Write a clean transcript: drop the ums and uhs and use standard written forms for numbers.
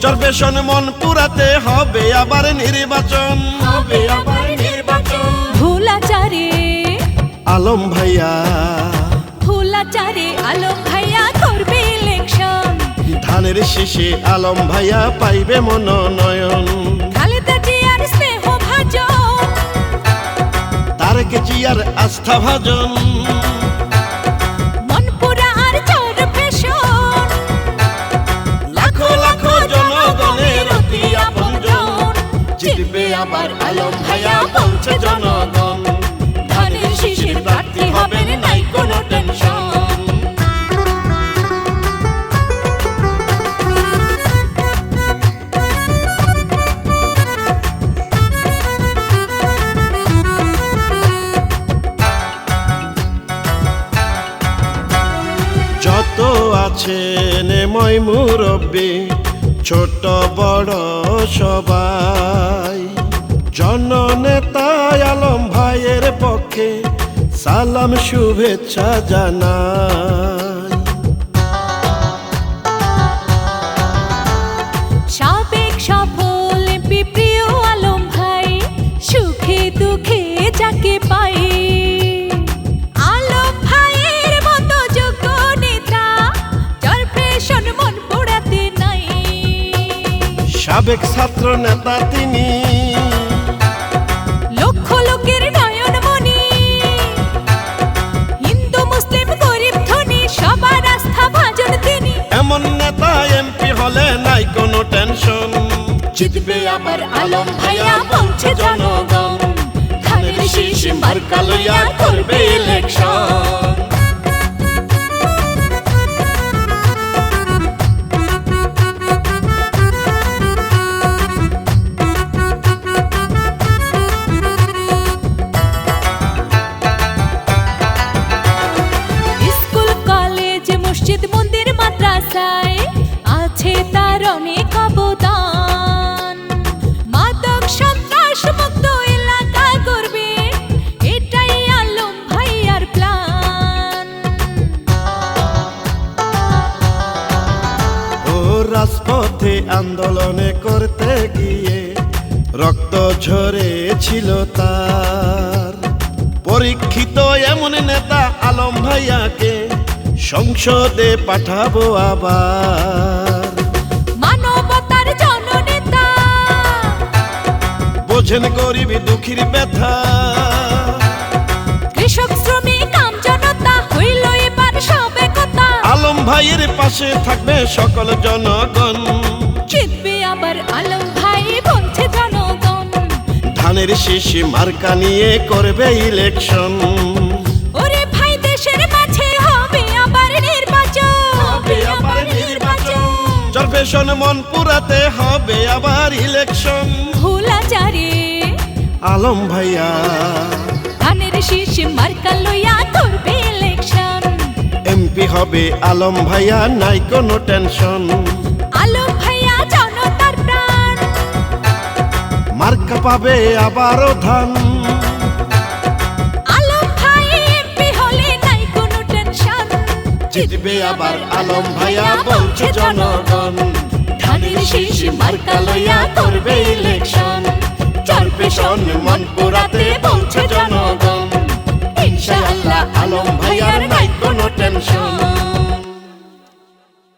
চরপেশন মন পুরাতে হবে আবার নির্বাচন, হবে আবার নির্বাচন। ভোলাচারে আলম ভাইয়া, ভোলাচারে আলম ভাইয়া করবে ইলেকশন। ধানের শীষে আলম ভাইয়া পাইবে মনোনয়ন। খালেদা জিয়ার স্নেহ ভাজন, তারেক জিয়ার আস্থা ভাজন, মনপুরা আর চরপেশন, লাখো লাখো জনগণের অতি আপনজন। জিতবে আবার আলম ভাইয়া বলছে জনগণ। ধানের শীষের প্রার্থী হবেন নাই কোনো টেনশন। যত আছেন মই মুরব্বী ছোট বড় সবাই, জননেতা আলম ভাইয়ের পক্ষে সালাম শুভেচ্ছা জানাই। সাবেক সফল এমপি প্রিয় আলম ভাই, সুখে দুঃখে যাকে পাই, আলম ভাইয়ের মতো যোগ্য নেতা চরপেশন মন পোড়াতে নাই। সাবেক ছাত্র নেতা তিনি, লক্ষ লোকের নয়নমণি, হিন্দু মুসলিম গরিব ধনী সবার আস্থা ভাজন তিনি। এমন নেতা এমপি হলে নাই কোনো টেনশন। জিতবে আবার আলম ভাইয়া বলছে জনগণ। ধানের শীষ মার্কা লইয়া করবে ইলেকশন। স্কুল কলেজ মসজিদ মন্দির মাদ্রাসায় আছে তার অনেক অবদান। মাদক সন্ত্রাস মুক্ত এলাকা করবে, এটাই আলম ভাইয়ার প্ল্যান। ও রাজপথে আন্দোলনে করতে গিয়ে রক্ত ঝরেছিল তার। পরীক্ষিত এমন নেতা আলম ভাইয়াকে সংসদে পাঠাবো আবার। মানবতার জননেতা, বোঝেন গরিব দুঃখীর ব্যথা, কৃষক শ্রমিক আম জনতা হইল এবার সব একতা। আলম ভাইয়ের পাশে থাকবে সকল জনগণ। জিতবে আবার আলম ভাই বলছে জনগণ। ধানের শীষ মার্কা নিয়ে করবে ইলেকশন। ওরে ভাই দেশের মাঝে হবে আবার নির্বাচন, হবে আবার নির্বাচন। চরপেশন মন পুরাতে হবে আবার ইলেকশন। ভোলাচারে আলম ভাইয়া, ধানের শীষ মার্কা লইয়া করবে ইলেকশন। এমপি হবে আলম ভাইয়া নাই কোনো টেনশন। আলম ভাইয়া জনতার প্রাণ, মার্কা পাবে আবারও ধান। আলম ভাই এমপি হলে নাই কোনো টেনশন। জিতবে আবার আলম ভাইয়া বলছে জনগণ। ধানের শীষ মার্কা লইয়া করবে ইলেকশন। চরপেশন মন পোড়াতে বলছে জনগণ। ইনশাআল্লাহ আলম ভাইয়ার নাই কোনো টেনশন।